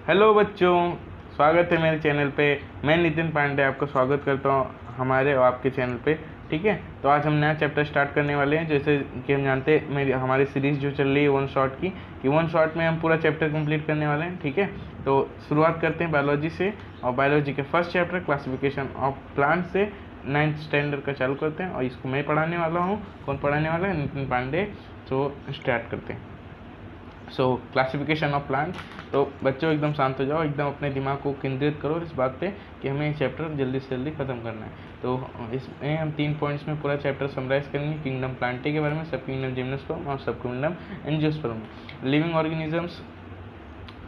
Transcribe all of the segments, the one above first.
Hello बच्चों, स्वागत है मेरे चैनल पे। मैं नितिन पांडे आपका स्वागत करता हूँ हमारे और आपके चैनल पे। ठीक है, तो आज हम नया चैप्टर स्टार्ट करने वाले हैं। जैसे कि हम जानते हैं मेरी हमारी सीरीज़ जो चल रही है वन शॉट की, कि वन शॉट में हम पूरा चैप्टर कंप्लीट करने वाले हैं। ठीक है, तो शुरुआत करते हैं बायोलॉजी से, और बायोलॉजी के first chapter classification of plant से 9th स्टैंडर्ड का चालू करते हैं। और इसको मैं पढ़ाने वाला हूँ। कौन पढ़ाने वाला है? नितिन पांडे। तो स्टार्ट करते हैं। Classification of plant. तो बच्चों एकदम शांत हो जाओ, एकदम अपने दिमाग को केंद्रित करो इस बात पे कि हमें ये चैप्टर जल्दी से जल्दी ख़त्म करना है। तो इसमें हम 3 पॉइंट्स में पूरा चैप्टर समराइज करेंगे। किंगडम प्लांटे के बारे में, सब किंगडम जिम्नोस्पर्म और सब किंगडम एंजियोस्पर्म। लिविंग ऑर्गेनिजम्स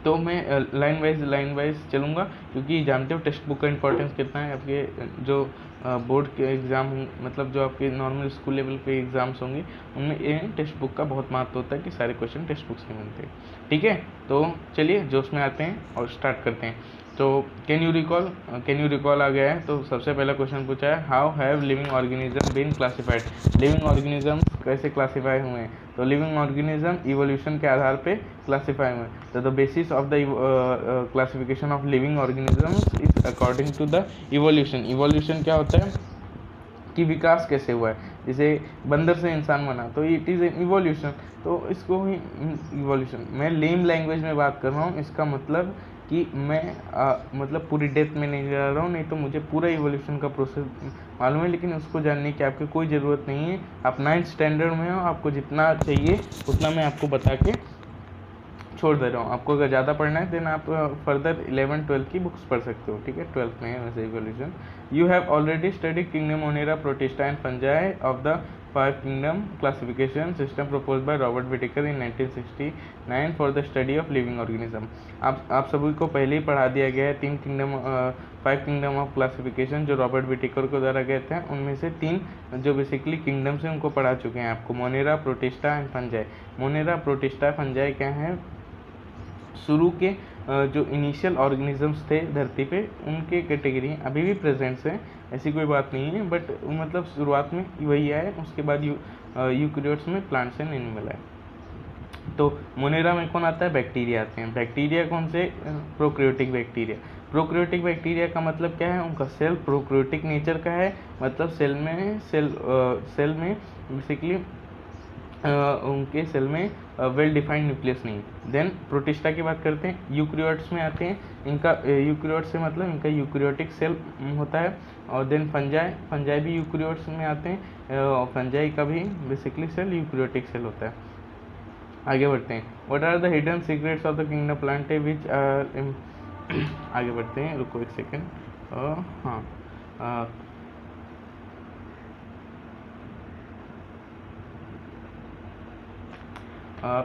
तो मैं लाइन वाइज चलूँगा, क्योंकि जानते हो टेक्स्ट बुक का इंपॉर्टेंस कितना है। आपके जो बोर्ड के एग्ज़ाम, मतलब जो आपके नॉर्मल स्कूल लेवल पे एग्ज़ाम्स होंगे, उनमें ये टेक्स्ट बुक का बहुत महत्व होता है कि सारे क्वेश्चन टेक्स्ट बुक से मिलते हैं। ठीक है, तो चलिए जोश में आते हैं और स्टार्ट करते हैं। तो कैन यू रिकॉल आ गया है। तो सबसे पहला क्वेश्चन पूछा है, how have living organism been classified. Living organism कैसे क्लासीफाई हुए हैं? तो लिविंग ऑर्गेनिज्म इवोल्यूशन के आधार पे क्लासीफाई हुए हैं। तो the basis of the classification of living organisms is according to the evolution. Evolution क्या होता है कि विकास कैसे हुआ है। जैसे बंदर से इंसान बना, तो इट इज़ एन इवोल्यूशन। तो इसको ही इवोल्यूशन, मैं लेम लैंग्वेज में बात कर रहा हूँ। इसका मतलब कि मैं मतलब पूरी डेप्थ में नहीं जा रहा हूँ, नहीं तो मुझे पूरा इवोल्यूशन का प्रोसेस मालूम है, लेकिन उसको जानने की आपकी कोई ज़रूरत नहीं है। आप 9th स्टैंडर्ड में हो, आपको जितना चाहिए उतना मैं आपको बता के छोड़ दे रहा हूँ। आपको अगर ज़्यादा पढ़ना है देन आप फर्दर 11th-12th की बुक्स पढ़ सकते हो। ठीक है, 12th में है वैसे evolution. You have already studied kingdom Monera, Protista and fungi of the 5 kingdom classification system propose by Robert Whittaker in 1969 for the study of living organism. आप सभी को पहले ही पढ़ा दिया गया है 5 किंगडम ऑफ क्लासिफिकेशन जो रॉबर्ट विटेकर को द्वारा गए थे। उनमें से 3 जो बेसिकली किंगडम्स हैं उनको पढ़ा चुके हैं आपको, Monera, Protista and fungi. Monera, protista, fungi क्या है? शुरू के जो इनिशियल ऑर्गेनिजम्स थे धरती पे, उनके कैटेगरी अभी भी प्रेजेंट्स हैं, ऐसी कोई बात नहीं है। बट मतलब शुरुआत में वही आए, उसके बाद यूकैरियोट्स में प्लांट्स एंड एनिमल आए। तो मोनेरा में कौन आता है? बैक्टीरिया आते हैं। बैक्टीरिया कौन से? Prokaryotic bacteria. प्रोक्रियोटिक बैक्टीरिया का मतलब क्या है? उनका सेल प्रोक्रियोटिक नेचर का है, मतलब सेल में बेसिकली उनके सेल में वेल डिफाइंड न्यूक्लियस नहीं। देन प्रोटिस्टा की बात करते हैं, यूक्रियोट्स में आते हैं। इनका यूक्रियोट से मतलब इनका यूक्रियोटिक सेल होता है। और देन फंजाई भी यूक्रियोट्स में आते हैं, और फंजाई का भी बेसिकली सेल यूक्रियोटिक सेल होता है। आगे बढ़ते हैं, what are the hidden secrets of the kingdom Plantae which are आगे बढ़ते हैं, रुको एक सेकेंड। हाँ,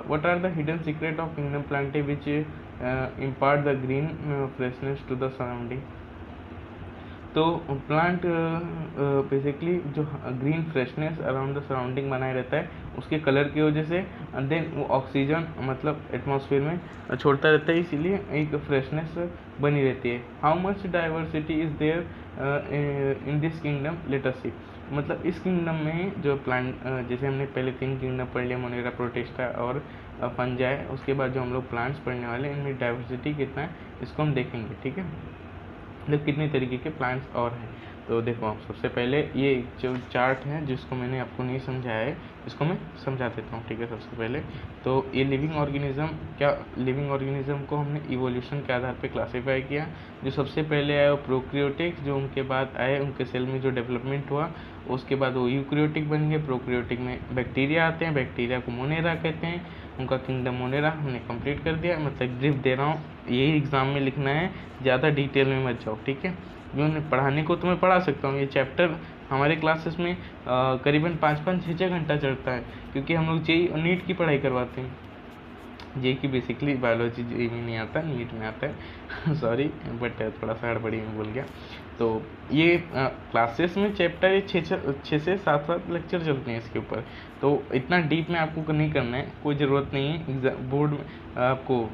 what are the hidden secret of kingdom plantae which impart the green freshness to the surrounding? तो प्लांट बेसिकली जो green freshness around the surrounding बनाए रहता है उसके कलर की वजह से। देन वो ऑक्सीजन मतलब एटमॉस्फेयर में छोड़ता रहता है, इसीलिए एक फ्रेशनेस बनी रहती है। How much diversity is there in this kingdom, let us see. मतलब इस किंगडम में जो प्लांट, जैसे हमने पहले 3 किंगडम पढ़ लिया, मोनेरा, प्रोटिस्टा और फंजाई, उसके बाद जो हम लोग प्लांट्स पढ़ने वाले हैं इनमें डाइवर्सिटी कितना है इसको हम देखेंगे। ठीक है, मतलब कितने तरीके के प्लांट्स और हैं। तो देखो, आप सबसे पहले ये जो चार्ट है जिसको मैंने आपको नहीं समझाया है, इसको मैं समझा देता हूँ। ठीक है, सबसे पहले तो ये लिविंग ऑर्गेनिज्म को हमने इवोल्यूशन के आधार पे क्लासीफाई किया। जो सबसे पहले आया वो प्रोक्रियोटिक, जो उनके बाद आए उनके सेल में जो डेवलपमेंट हुआ, उसके बाद वो यूक्रियोटिक बन गए। प्रोक्रियोटिक में बैक्टीरिया आते हैं, बैक्टीरिया को मोनेरा कहते हैं, उनका किंगडम मोनेरा हमने कंप्लीट कर दिया। मतलब ब्रीफ दे रहा हूँ, यही एग्ज़ाम में लिखना है, ज़्यादा डिटेल में मत जाओ। ठीक है, जो उन्हें पढ़ाने को तो मैं पढ़ा सकता हूँ। ये चैप्टर हमारे क्लासेस में करीबन 5-5, 6-6 घंटा चलता है, क्योंकि हम लोग जेईई और नीट की पढ़ाई करवाते हैं। जे की बेसिकली बायोलॉजी जेईई में नहीं आता, नीट में आता है सॉरी, बट थोड़ा सा हड़बड़ी में बोल गया। तो ये क्लासेस में चैप्टर 6 से 7 लेक्चर चलते हैं इसके ऊपर। तो इतना डीप में आपको नहीं करना है, कोई ज़रूरत नहीं है। एग्जाम बोर्ड में आपको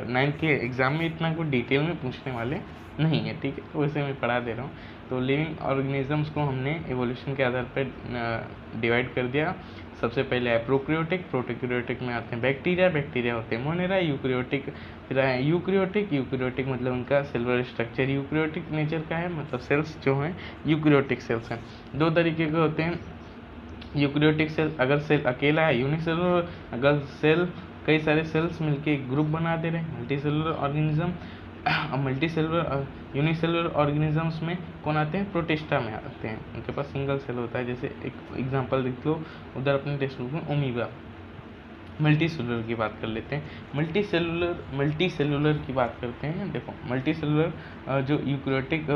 9th के एग्ज़ाम में इतना कोई डिटेल में पूछने वाले नहीं है। ठीक है, तो वैसे मैं पढ़ा दे रहा हूँ। तो लिविंग ऑर्गेनिजम्स को हमने एवोल्यूशन के आधार पर डिवाइड कर दिया। सबसे पहले है प्रोक्रियोटिक, प्रोटोक्रियोटिक में आते हैं बैक्टीरिया, बैक्टीरिया होते हैं मोनेरा, यूक्रियोटिक फिर है यूक्रियोटिक, यूक्रियोटिक मतलब उनका सेलुलर स्ट्रक्चर यूक्रियोटिक नेचर का है, मतलब सेल्स जो हैं यूक्रियोटिक सेल्स हैं। दो तरीके के होते हैं यूक्रियोटिक सेल, अगर सेल अकेला है यूनिसेलुलर, अगर सेल कई सारे सेल्स मिलके एक ग्रुप बना दे रहे हैं multi cellular organism. Multi cellular unicellular organisms में कौन आते हैं, प्रोटिस्टा में आते हैं, उनके पास सिंगल सेल होता है। जैसे एक एग्जांपल देख लो उधर अपने टेक्स्ट बुक में ओमीबा। मल्टी सेलुलर की बात कर लेते हैं, मल्टी सेलुलर की बात करते हैं। देखो मल्टी सेलुलर जो यूक्रियोटिक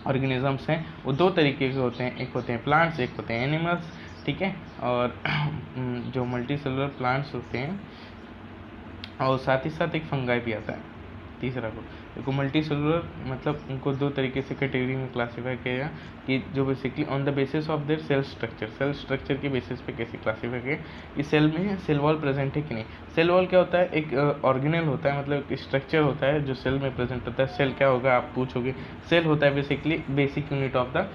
ऑर्गेनिजम्स हैं वो दो तरीके के होते हैं, एक होते हैं प्लांट्स, एक होते हैं एनिमल्स, ठीक है। और जो मल्टी सेलुलर प्लांट्स होते हैं और साथ ही साथ एक फंगाई भी आता है तीसरा को। देखो मल्टी सेलुलर मतलब उनको दो तरीके से कैटेगरी में क्लासीफाई किया गया कि जो basically on the basis of their cell structure के बेसिस पे कैसे क्लासीफाई किया कि सेल में सेल वॉल प्रेजेंट है कि नहीं। सेल वॉल क्या होता है, एक ऑर्गेनल होता है, मतलब एक स्ट्रक्चर होता है जो सेल में प्रेजेंट होता है। सेल क्या होगा आप पूछोगे, सेल होता है basically basic unit of the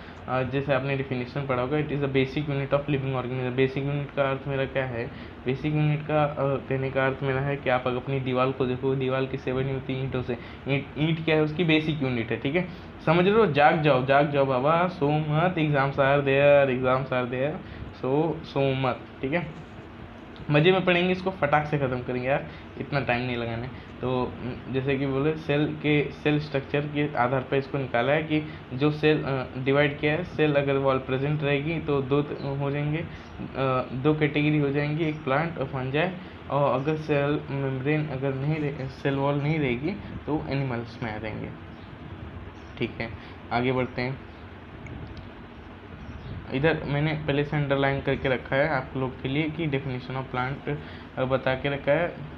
जैसे आपने डिफिनेशन पढ़ा होगा, it is a basic unit of living organism. Basic unit का अर्थ मेरा क्या है, बेसिक यूनिट का कहने का अर्थ मेरा है कि आप अगर अपनी दीवार को देखो, दीवार किससे बनी होती है, ईंटों से। ईंट क्या है, उसकी बेसिक यूनिट है, ठीक है। समझ रहे हो, जाग जाओ बाबा, सो मत, एग्जाम्स आर देयर, सो मत, ठीक है। मजे में पढ़ेंगे, इसको फटाक से ख़त्म करेंगे यार, इतना टाइम नहीं लगाने। तो जैसे कि बोले सेल स्ट्रक्चर के आधार पर इसको निकाला है कि जो सेल डिवाइड किया है, सेल अगर वॉल प्रेजेंट रहेगी तो दो हो जाएंगे, दो कैटेगरी हो जाएंगी, एक प्लांट और फंजाई। और अगर सेल मेम्ब्रेन अगर नहीं सेल वॉल नहीं रहेगी तो एनिमल्स में आ जाएंगे, ठीक है। आगे बढ़ते हैं, इधर मैंने पहले से अंडरलाइन करके रखा है आप लोग के लिए कि डेफिनेशन ऑफ प्लांट बता के रखा है।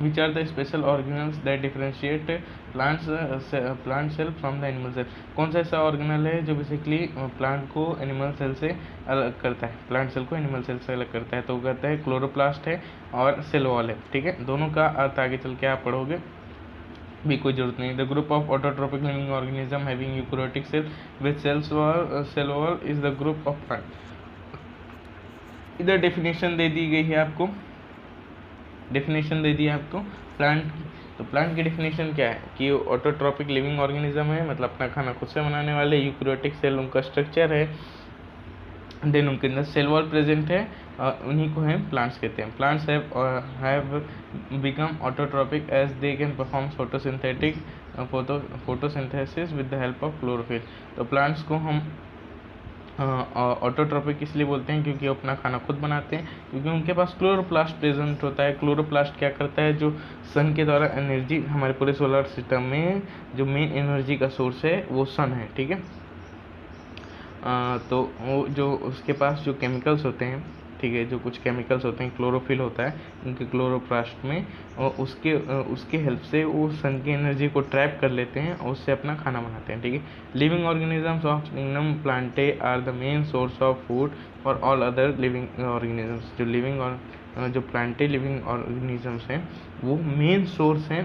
Which are the special organelles that differentiate plant cell from the animal cell. कौन सा ऐसा ऑर्गेनल है जो बेसिकली प्लांट को एनिमल सेल से अलग करता है, प्लांट सेल को एनिमल सेल से अलग करता है, तो वो कहता है क्लोरोप्लास्ट है और सेल वॉल है, ठीक है। दोनों का अर्थ आगे चल के आप पढ़ोगे भी, कोई जरूरत नहीं। The group of autotrophic living organism having eukaryotic cell with cell wall is the group of plant. इधर डेफिनेशन दे दी गई है आपको, डेफिनेशन दे दी है आपको प्लांट की। तो प्लांट की डेफिनेशन क्या है कि ऑटोट्रोपिक लिविंग ऑर्गेनिज्म है, मतलब अपना खाना खुद से बनाने वाले। यूकैरियोटिक सेल उनका स्ट्रक्चर है, देन उनके अंदर सेल वॉल प्रेजेंट है, उन्हीं को हम प्लांट्स कहते हैं। Plants have become autotrophic as they can perform photosynthesis with the help of chlorophyll. तो प्लांट्स को हम ऑटोट्रोपिक इसलिए बोलते हैं क्योंकि वो अपना खाना खुद बनाते हैं, क्योंकि उनके पास क्लोरोप्लास्ट प्रेजेंट होता है। क्लोरोप्लास्ट क्या करता है, जो सन के द्वारा एनर्जी, हमारे पूरे सोलर सिस्टम में जो मेन एनर्जी का सोर्स है वो सन है, ठीक है। तो वो जो उसके पास जो केमिकल्स होते हैं, ठीक है, जो कुछ केमिकल्स होते हैं, क्लोरोफिल होता है उनके क्लोरोप्लास्ट में, और उसके हेल्प से वो सन की एनर्जी को ट्रैप कर लेते हैं और उससे अपना खाना बनाते हैं, ठीक है। Living organisms of kingdom Plantae are the main source of food for all other living organisms. जो लिविंग और जो प्लांटे लिविंग ऑर्गेनिजम्स हैं वो मेन सोर्स हैं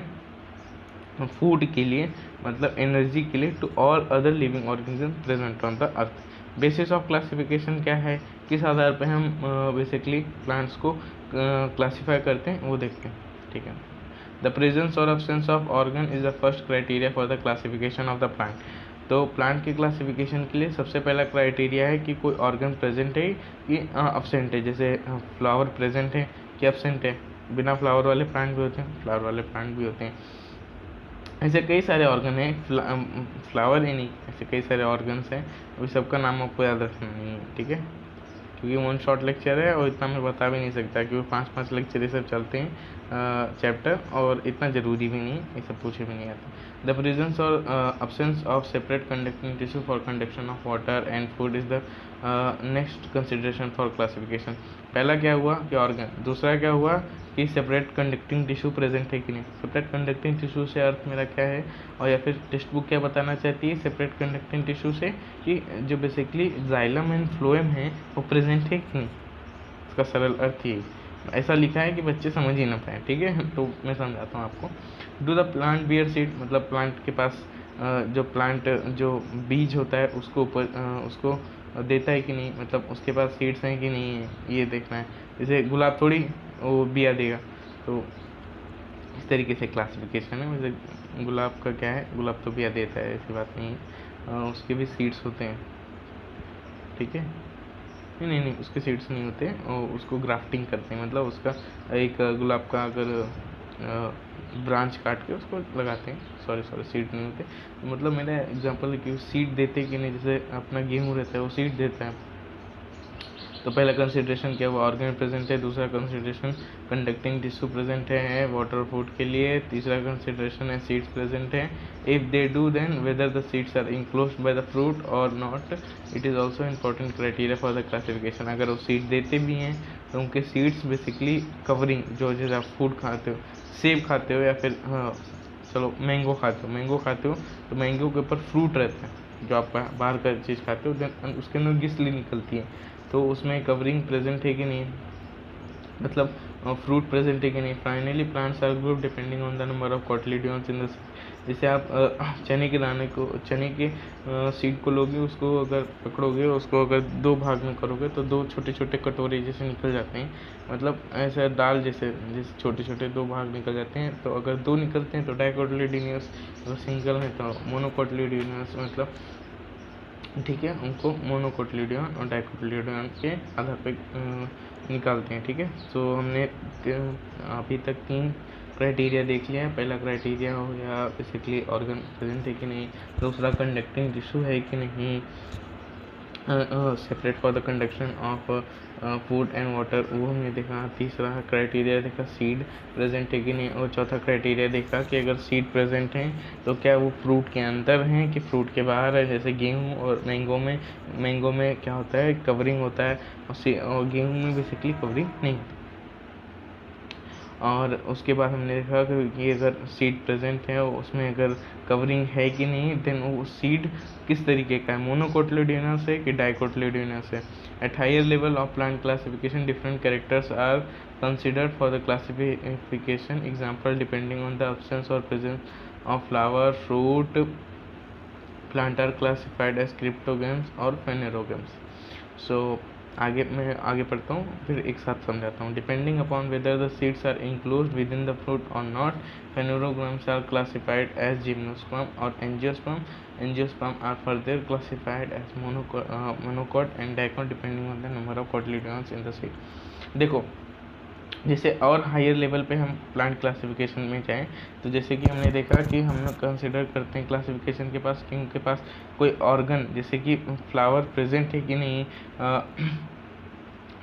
फूड के लिए, मतलब एनर्जी के लिए, to all other living organism present on the earth. Basis of classification क्या है, किस आधार पे हम बेसिकली प्लांट्स को क्लासीफाई करते हैं वो देखते हैं, ठीक है। द प्रेजेंस और absence of organ is the first criteria for the classification of the plant. तो प्लांट के क्लासिफिकेशन के लिए सबसे पहला क्राइटेरिया है कि कोई ऑर्गन प्रेजेंट है कि अब्सेंट है। जैसे फ्लावर प्रेजेंट है कि अब्सेंट है, बिना फ्लावर वाले प्लांट भी होते हैं, फ्लावर वाले प्लांट भी होते हैं। ऐसे कई सारे ऑर्गन हैं, फ्लावर ही नहीं, ऐसे कई सारे ऑर्गन्स हैं, अभी सबका नाम आपको याद रखना नहीं है, ठीक है, क्योंकि वन शॉर्ट लेक्चर है और इतना मैं बता भी नहीं सकता, क्योंकि 5-5 लेक्चर ये सब चलते हैं चैप्टर, और इतना ज़रूरी भी नहीं, ये सब पूछे भी नहीं आता। द प्रेजेंस और absence of separate conducting tissue for conduction of water and food is the next consideration for classification. पहला क्या हुआ कि ऑर्गन, दूसरा क्या हुआ कि सेपरेट कंडक्टिंग टिश्यू प्रेजेंट है कि नहीं। सेपरेट कंडक्टिंग टिश्यू से अर्थ मेरा क्या है, और या फिर टेक्स्ट बुक क्या बताना चाहती है सेपरेट कंडक्टिंग टिश्यू से, कि जो बेसिकली जाइलम एंड फ्लोएम है वो प्रेजेंट है कि नहीं, इसका सरल अर्थ यही। ऐसा लिखा है कि बच्चे समझ ही ना पाए, ठीक है। तो मैं समझाता हूँ आपको। Do the plant bear seed, मतलब प्लांट के पास जो प्लांट जो बीज होता है उसको ऊपर उसको देता है कि नहीं, मतलब उसके पास सीड्स हैं कि नहीं है, ये देखना है। जैसे गुलाब थोड़ी वो बिया देगा, तो इस तरीके से क्लासिफिकेशन है। वैसे गुलाब का क्या है, गुलाब तो बिया देता है, ऐसी बात नहीं है, उसके भी सीड्स होते हैं, ठीक है। नहीं नहीं नहीं, उसके सीड्स नहीं होते, और उसको ग्राफ्टिंग करते हैं, मतलब उसका एक गुलाब का अगर ब्रांच काट के उसको लगाते हैं, सॉरी सॉरी सीड नहीं होते। तो मतलब मेरा एग्जांपल है कि सीड देते कि नहीं, जैसे अपना गेहूँ रहता है वो सीड देता है। तो पहला कंसिडरेशन क्या हुआ, ऑर्गन प्रेजेंट है। दूसरा कंसिडरेशन कंडक्टिंग टिश्यू प्रेजेंट है वाटर फूड के लिए। तीसरा कंसिडरेशन है सीड्स प्रेजेंट है। If they do then whether the seeds are enclosed by the fruit और not. It is also important criteria for the classification. अगर वो सीड देते भी हैं तो उनके सीड्स बेसिकली कवरिंग, जो जैसे आप फूड खाते हो, सेब खाते हो या फिर चलो मैंगो खाते हो, मैंगो खाते हो तो मैंगो के ऊपर फ्रूट रहता है, जो आप बाहर का चीज़ खाते हो, देन उसके अंदर गिसली निकलती है, तो उसमें कवरिंग प्रेजेंट है कि नहीं, मतलब फ्रूट प्रेजेंट है कि नहीं। Finally plants are group depending on the number of cotyledons in the. जैसे आप चने के दाने को, चने के सीड को लोगे, उसको अगर पकड़ोगे, उसको अगर दो भाग में करोगे तो दो छोटे छोटे कटोरे जैसे निकल जाते हैं, मतलब ऐसा दाल जैसे जैसे छोटे छोटे दो भाग निकल जाते हैं। तो अगर दो निकलते हैं तो डाइकोटिलिडोनस, अगर सिंगल है तो मोनोकोटिलिडोनस, मतलब ठीक है, उनको मोनोकोटिलिडोन और डाइकोटिलिडोन के आधार पे निकालते हैं, ठीक है। तो हमने अभी तक 3 क्राइटेरिया देख लिया है। पहला क्राइटेरिया हो गया बेसिकली ऑर्गन प्रेजेंट है कि नहीं, दूसरा कंडक्टिंग टिश्यू है कि नहीं, separate for the conduction of food and water, वो हमने देखा। तीसरा क्राइटेरिया देखा सीड प्रेजेंट है कि नहीं, और चौथा क्राइटेरिया देखा कि अगर सीड प्रेजेंट हैं तो क्या वो फ्रूट के अंदर हैं कि फ्रूट के बाहर है। जैसे गेहूँ और मैंगो में क्या होता है, कवरिंग होता है, और गेहूँ में बेसिकली कवरिंग नहीं होती। और उसके बाद हमने देखा कि अगर सीड प्रेजेंट है उसमें अगर कवरिंग है कि नहीं, देन वो सीड किस तरीके का है, मोनोकोटिलिडोनस है कि डाइकोटिलिडोनस है। At higher level of plant classification different characters are considered for the classification. Example, depending on the absence or presence of flower, fruit, plant are classified as cryptogams or phanerogams. So मैं आगे पढ़ता हूँ, फिर एक साथ समझाता हूँ। Depending upon whether the seeds are enclosed within the fruit और not, phanerogams are classified as gymnosperm or angiosperm. Angiosperm are further classified as monocot and dicot depending on the number of cotyledons in the seed. देखो, जैसे और higher level पे हम plant classification में जाएं तो जैसे कि हमने देखा कि हम लोग कंसिडर करते हैं क्लासिफिकेशन के पास कि उनके पास कोई ऑर्गन, जैसे कि फ्लावर प्रेजेंट है कि नहीं,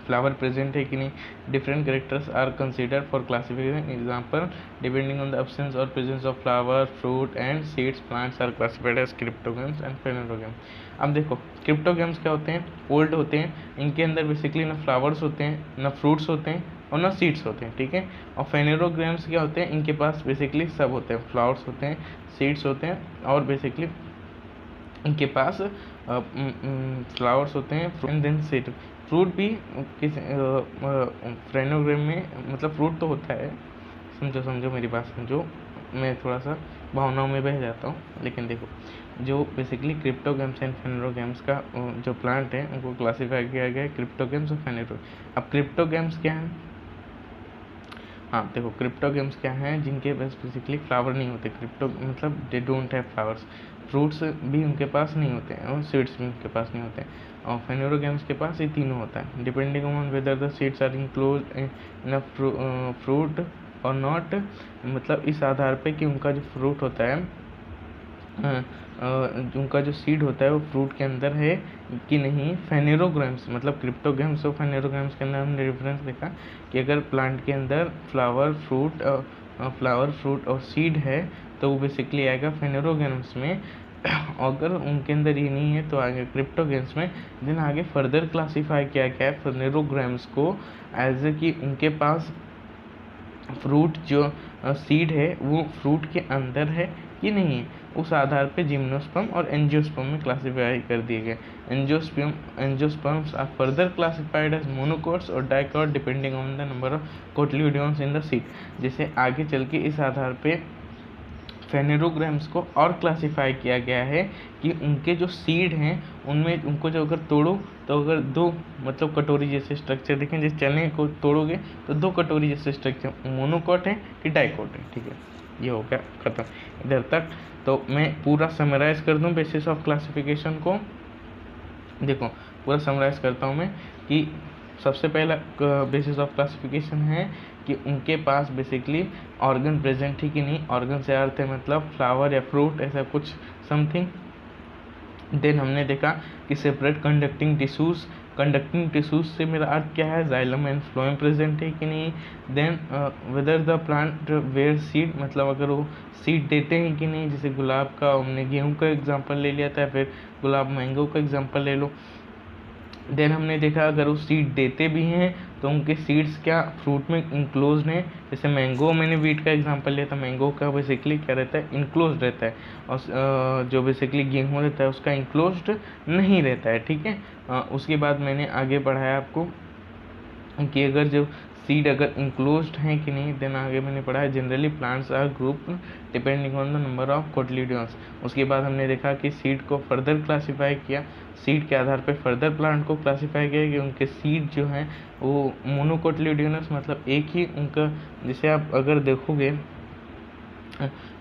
फ्लावर प्रेजेंट है कि नहीं। Different characters are considered for classification. Example, depending on the absence और presence of flower, fruit and seeds, plants are classified as cryptogams and phanerogams. अब देखो क्रिप्टोगेम्स क्या होते हैं, ओल्ड होते हैं, इनके अंदर बेसिकली ना फ्लावर्स होते हैं, ना फ्रूट्स होते हैं और ना सीड्स होते हैं, ठीक है। और फेनेरोग्राम्स क्या होते हैं, इनके पास बेसिकली सब होते हैं, फ्लावर्स होते हैं, सीड्स होते हैं और बेसिकली इनके पास फ्लावर्स होते हैं एंड देन सीड। फ्रूट भी किस फेनेरोग्राम में, मतलब फ्रूट तो होता है, समझो मेरी बात समझो, मैं थोड़ा सा भावनाओं में बह जाता हूँ। लेकिन देखो, जो बेसिकली क्रिप्टोगेम्स एंड फेनेरोगेम्स का जो प्लांट है उनको क्लासीफाई किया गया है क्रिप्टोगेम्स और फेनेरो। अब क्रिप्टोगेम्स क्या है, हाँ देखो क्रिप्टोगेम्स क्या हैं, जिनके पास बेसिकली फ्लावर नहीं होते, क्रिप्टो मतलब they don't have flowers, fruits भी उनके पास नहीं होते हैं और सीड्स भी उनके पास नहीं होते हैं। और फेनेरोगेम्स के पास ये तीनों होता है। Depending on whether the seeds are enclosed in fruit और नॉट, मतलब इस आधार पे कि उनका जो फ्रूट होता है, उनका जो सीड होता है वो फ्रूट के अंदर है कि नहीं। फेनेरोग्राम्स मतलब क्रिप्टोगेम्स और फेनेरोग्राम्स के अंदर हमने डिफरेंस देखा कि अगर प्लांट के अंदर फ्लावर फ्रूट और सीड है तो वो बेसिकली आएगा फेनेरोग्राम्स में। अगर उनके अंदर ये नहीं है तो आगे क्रिप्टोगेम्स में। देन आगे फर्दर क्लासीफाई किया गया है फेनेरोग्राम्स को एज ए कि उनके पास फ्रूट जो सीड है वो फ्रूट के अंदर है कि नहीं है, उस आधार पे जिम्नोस्पर्म और एंजियोस्पर्म में क्लासिफाई कर दिए गए। Angiosperms are further classified as monocots और dicot depending on the number of cotyledons in the seed. जैसे आगे चल के इस आधार पे फेनेरोग्राम्स को और क्लासिफाई किया गया है कि उनके जो सीड हैं उनमें उनको जो अगर तोड़ो तो अगर दो मतलब कटोरी जैसे स्ट्रक्चर देखें, जिस चने को तोड़ोगे तो दो कटोरी जैसे स्ट्रक्चर, मोनोकोट है कि डाइकोट है। ठीक है, ये हो गया खत्म इधर तक। तो मैं पूरा समराइज कर दूं बेसिस ऑफ क्लासिफिकेशन को। देखो पूरा समराइज करता हूँ मैं कि सबसे पहला बेसिस ऑफ क्लासिफिकेशन है कि उनके पास बेसिकली ऑर्गन प्रेजेंट है कि नहीं। ऑर्गन से अर्थ है मतलब फ्लावर या फ्रूट ऐसा कुछ समथिंग। देन हमने देखा कि सेपरेट कंडक्टिंग टिश्यूज से मेरा अर्थ क्या है, जाइलम एंड फ्लोएम प्रेजेंट है कि नहीं। Then whether the plant bear seed, मतलब अगर वो सीड देते हैं कि नहीं। जैसे गुलाब का हमने गेहूं का एग्जांपल ले लिया था, फिर गुलाब मैंगो का एग्जांपल ले लो। देन हमने देखा अगर वो सीड देते भी हैं तो उनके सीड्स क्या फ्रूट में इंक्लोज्ड हैं। जैसे मैंगो, मैंने वीट का एग्जांपल लिया था, मैंगो का बेसिकली क्या रहता है, इंक्लोज्ड रहता है। और जो बेसिकली गेहूँ रहता है उसका इंक्लोज्ड नहीं रहता है। ठीक है, उसके बाद मैंने आगे बढ़ाया आपको कि अगर जो सीड अगर इंक्लोज्ड हैं कि नहीं। देन आगे मैंने पढ़ा है generally plants are group depending on the number of cotyledons. उसके बाद हमने देखा कि सीड को फर्दर क्लासिफाई किया, सीड के आधार पे फर्दर प्लांट को क्लासिफाई किया कि उनके सीड जो हैं वो मोनोकोटलीडोनस मतलब एक ही उनका। जैसे आप अगर देखोगे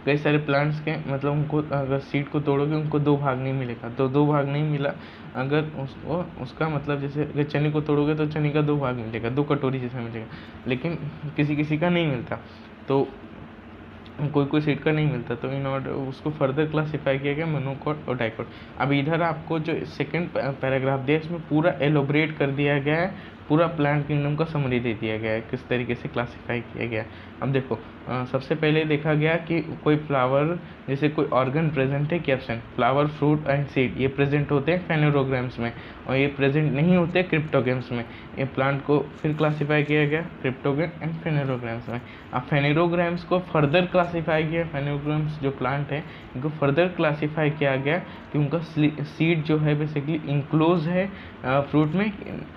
कई सारे प्लांट्स के मतलब उनको अगर सीड को तोड़ोगे उनको दो भाग नहीं मिलेगा, तो दो भाग नहीं मिला अगर उसका मतलब जैसे अगर चने को तोड़ोगे तो चने का दो भाग मिलेगा, दो कटोरी जैसा मिलेगा, लेकिन किसी किसी का नहीं मिलता, तो कोई सीड का नहीं मिलता। तो इन ऑर्डर उसको फर्दर क्लासिफाई किया गया मोनोकोट और डाइकोट। अब इधर आपको जो सेकंड पैराग्राफ दिया इसमें पूरा एलोबरेट कर दिया गया है, पूरा प्लांट किंगडम का समरी दे दिया गया है किस तरीके से क्लासिफाई किया गया। अब देखो सबसे पहले देखा गया कि कोई फ्लावर जैसे कोई ऑर्गन प्रेजेंट है कि absent. Flower, fruit and seed ये प्रेजेंट होते हैं फेनेरोग्राम्स में और ये प्रेजेंट नहीं होते क्रिप्टोगेम्स में। ये प्लांट को फिर क्लासिफाई किया गया क्रिप्टोगेम एंड फेनेरोग्राम्स में। अब फेनेरोग्राम्स को फर्दर क्लासिफाई किया, फेनेरोग्राम्स जो प्लांट है इनको फर्दर क्लासिफाई किया गया कि उनका सीड जो है बेसिकली इंक्लोज है फ्रूट में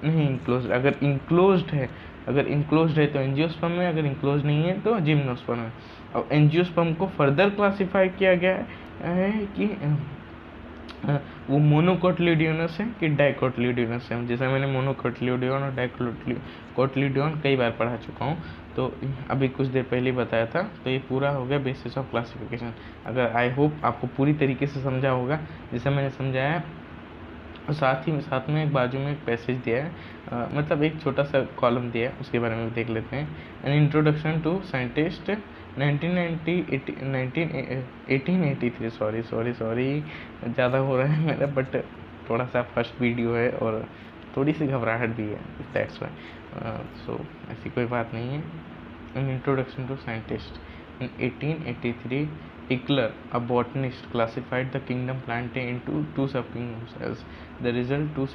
नहीं इंक्लोज। अगर इंक्लोज्ड है तो एंजियोस्पर्म में, अगर इंक्लोज नहीं है तो जिम्नोस्पर्म में। अब एंजियोस्पर्म को फर्दर क्लासिफाई किया गया है कि वो मोनोकोटलीडोनस है कि डाइकोटलीडोनस है। जैसे मैंने मोनोकोटलीडोन और डाइकोटलीडोन कई बार पढ़ा चुका हूँ, तो अभी कुछ देर पहले बताया था। तो ये पूरा हो गया बेसिस ऑफ क्लासिफिकेशन। अगर आई होप आपको पूरी तरीके से समझा होगा जैसे मैंने समझाया। और साथ में एक बाजू में एक पैसेज दिया है, मतलब एक छोटा सा कॉलम दिया है, उसके बारे में भी देख लेते हैं। An introduction to scientist 1883 sorry ज़्यादा हो रहा है मेरा, बट थोड़ा सा फर्स्ट वीडियो है और थोड़ी सी घबराहट भी है, दैट्स वाई। सो ऐसी कोई बात नहीं है। An introduction to scientist in 1883 Tickler, a botanist, classified the kingdom Plantae into two subkingdoms. As the result, two